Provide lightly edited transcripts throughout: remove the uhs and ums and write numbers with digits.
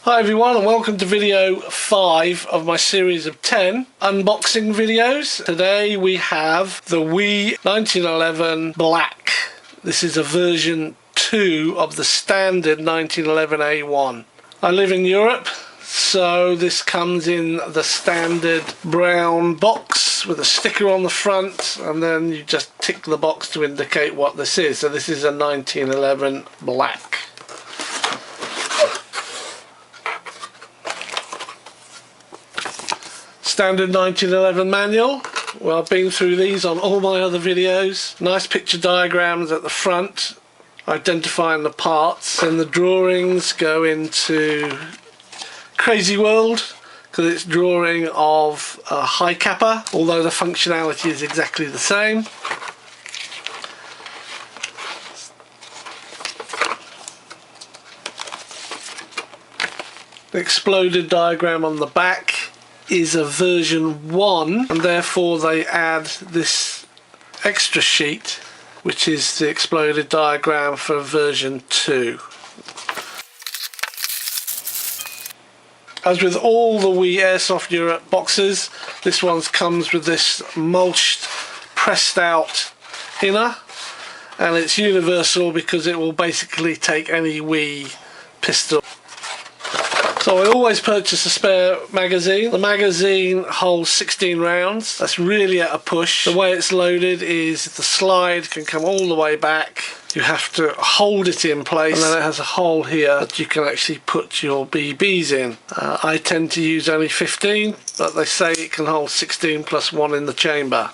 Hi everyone, and welcome to video 5 of my series of 10 unboxing videos. Today we have the WE 1911 Black. This is a version 2 of the standard 1911A1. I live in Europe, so this comes in the standard brown box with a sticker on the front, and then you just tick the box to indicate what this is. So this is a 1911 Black. Standard 1911 manual. Well, I've been through these on all my other videos. Nice picture diagrams at the front identifying the parts, and the drawings go into Crazy World because it's drawing of a high capper, although the functionality is exactly the same. The exploded diagram on the back is a version 1, and therefore they add this extra sheet which is the exploded diagram for version 2. As with all the WE Airsoft Europe boxes, this one comes with this mulched, pressed out inner, and it's universal because it will basically take any WE pistol. So I always purchase a spare magazine. The magazine holds 16 rounds. That's really at a push. The way it's loaded is the slide can come all the way back. You have to hold it in place, and then it has a hole here that you can actually put your BBs in. I tend to use only 15, but they say it can hold 16 plus 1 in the chamber.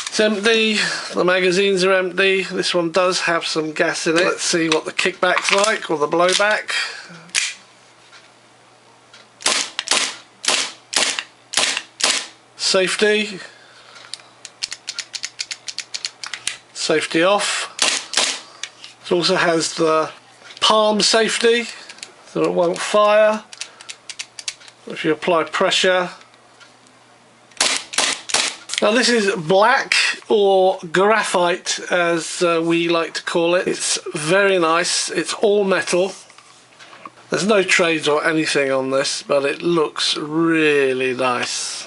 It's empty, the magazines are empty. This one does have some gas in it. Let's see what the kickback's like, or the blowback. Safety. Safety off. It also has the palm safety, so it won't fire if you apply pressure. Now this is black, or graphite as we like to call it. It's very nice. It's all metal. There's no trades or anything on this, but it looks really nice.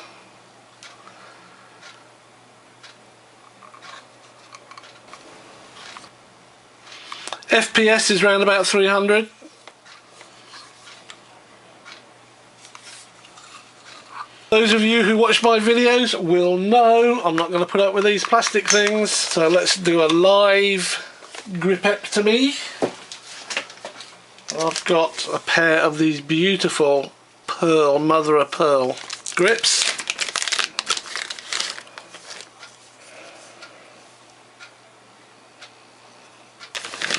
FPS is around about 300. Those of you who watch my videos will know I'm not going to put up with these plastic things, so let's do a live gripectomy. I've got a pair of these beautiful pearl, mother of pearl grips.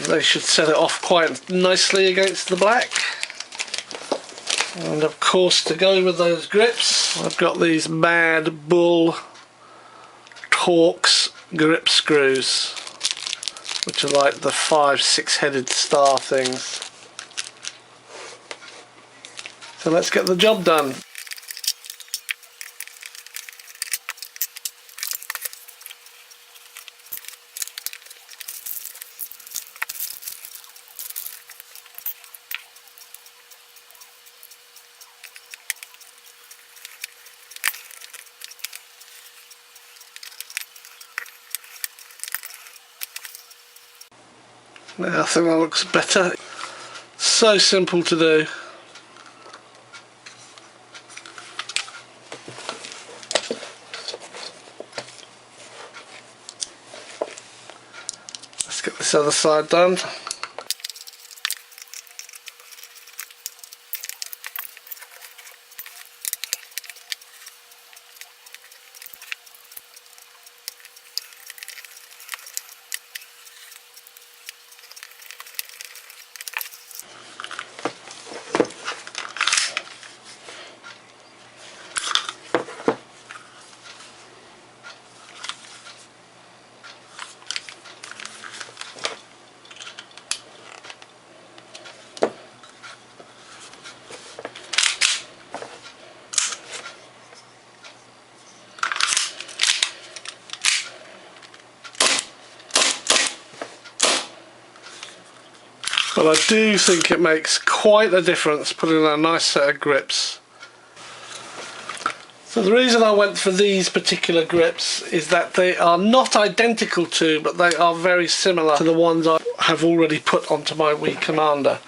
They should set it off quite nicely against the black. And of course, to go with those grips, I've got these Mad Bull Torx grip screws, which are like the 5-6 headed star things. So let's get the job done. Now I think that looks better. So simple to do. Let's get this other side done. but I do think it makes quite a difference putting a nice set of grips. So the reason I went for these particular grips is that they are not identical to, but they are very similar to the ones I have already put onto my Wii Commander.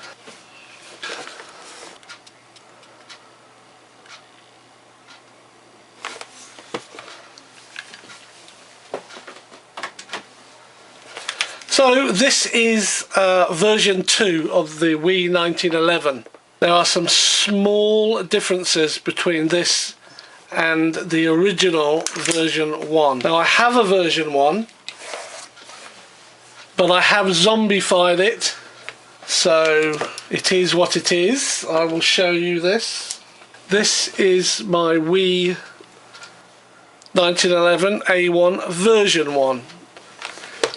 So this is version 2 of the Wii 1911. There are some small differences between this and the original version 1. Now I have a version 1, but I have zombified it, so it is what it is. I will show you this. This is my Wii 1911 A1 version 1.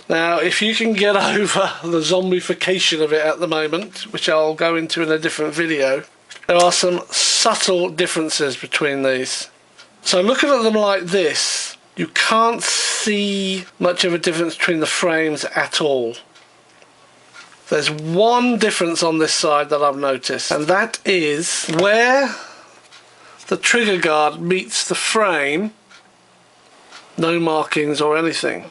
Now if you can get over the zombification of it at the moment, which I'll go into in a different video, there are some subtle differences between these. So looking at them like this, you can't see much of a difference between the frames at all. There's one difference on this side that I've noticed, and that is where the trigger guard meets the frame, no markings or anything.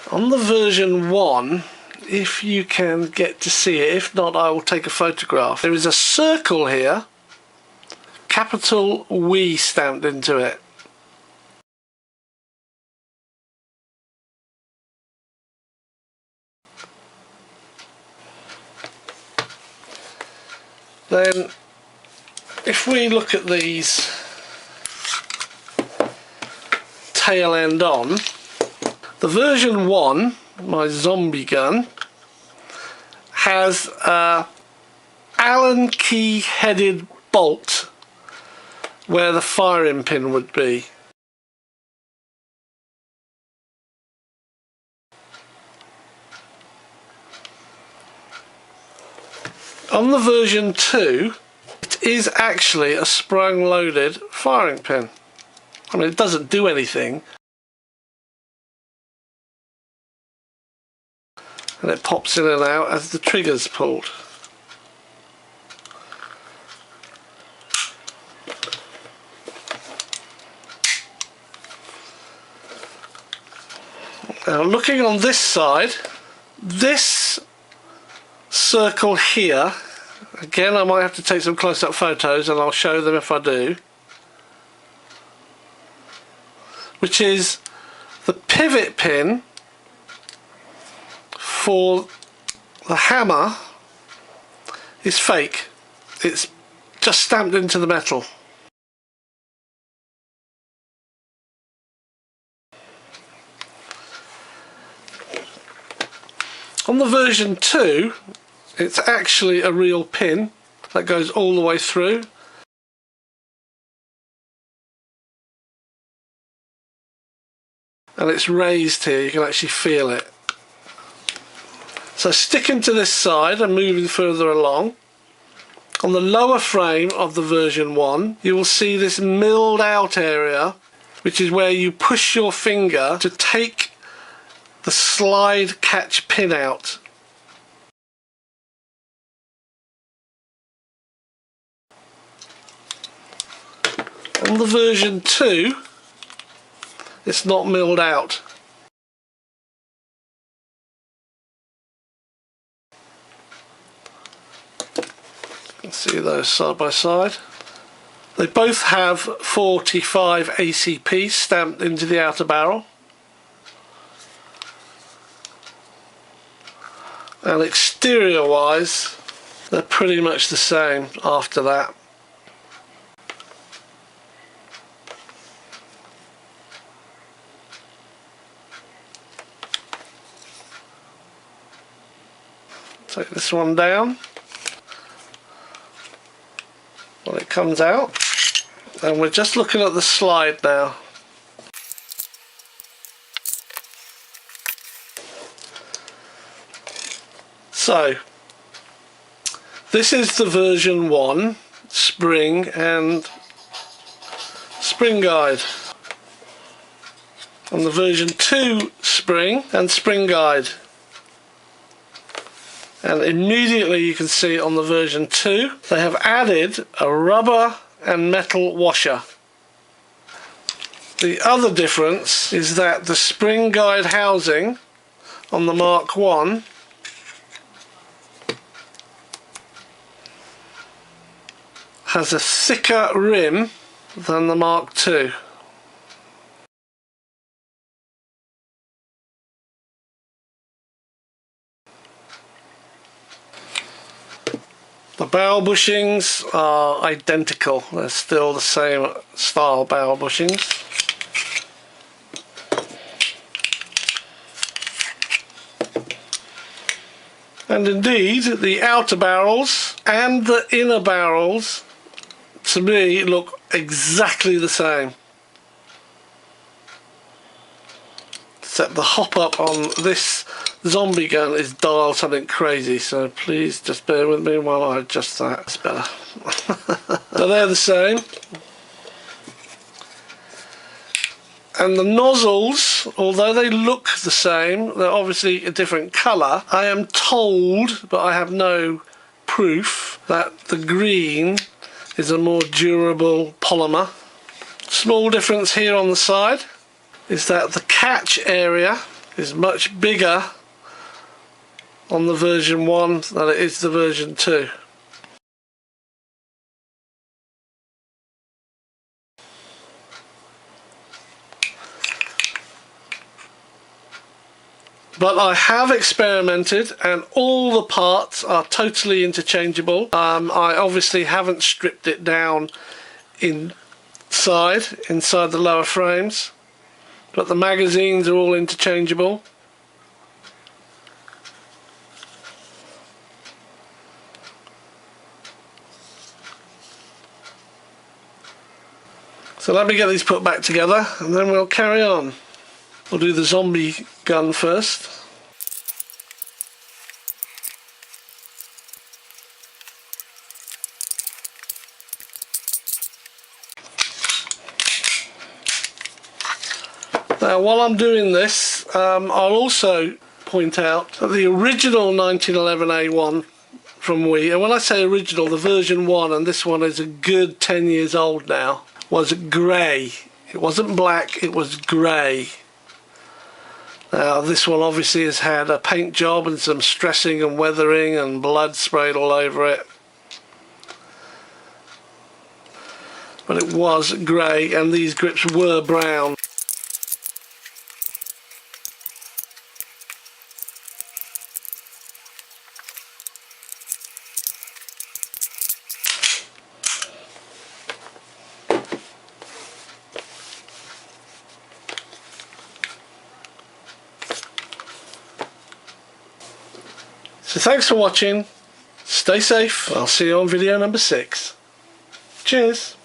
On the version 1, if you can get to see it, if not I will take a photograph. There is a circle here, capital Wii stamped into it. Then if we look at these tail end on, the version 1, my zombie gun, has a Allen key headed bolt where the firing pin would be. On the version 2, it is actually a sprung loaded firing pin. I mean, it doesn't do anything, and it pops in and out as the trigger's pulled. Now looking on this side, this circle here, again I might have to take some close-up photos and I'll show them if I do, which is the pivot pin for the hammer, is fake. It's just stamped into the metal. On the version 2, it's actually a real pin that goes all the way through. And it's raised here, you can actually feel it. So sticking to this side and moving further along, on the lower frame of the version 1, you will see this milled out area, which is where you push your finger to take the slide catch pin out. On the version 2, it's not milled out. You can see those side by side. They both have 45 ACP stamped into the outer barrel. And exterior wise, they're pretty much the same after that. Take this one down when it comes out, and we're just looking at the slide now. So this is the version 1 spring and spring guide. on the version 2 spring and spring guide. And immediately you can see on the version 2 they have added a rubber and metal washer. The other difference is that the spring guide housing on the Mark 1 has a thicker rim than the Mark 2. The barrel bushings are identical, they're still the same style barrel bushings. And indeed, the outer barrels and the inner barrels, to me, look exactly the same. Except the hop up on this zombie gun is dialed something crazy, so please just bear with me while I adjust that. It's better. So they're the same. And the nozzles, although they look the same, they're obviously a different colour. I am told, but I have no proof, that the green is a more durable polymer. Small difference here on the side is that the catch area is much bigger on the version 1 than it is the version 2. But I have experimented and all the parts are totally interchangeable. I obviously haven't stripped it down inside the lower frames, but the magazines are all interchangeable. So let me get these put back together and then we'll carry on. We'll do the zombie gun first. Now while I'm doing this, I'll also point out that the original 1911A1 from Wii, and when I say original, the version 1, and this one is a good 10 years old now, was grey. It wasn't black, it was grey. Now this one obviously has had a paint job and some stressing and weathering and blood sprayed all over it. But it was grey and these grips were brown. So thanks for watching, stay safe, I'll see you on video number 6. Cheers!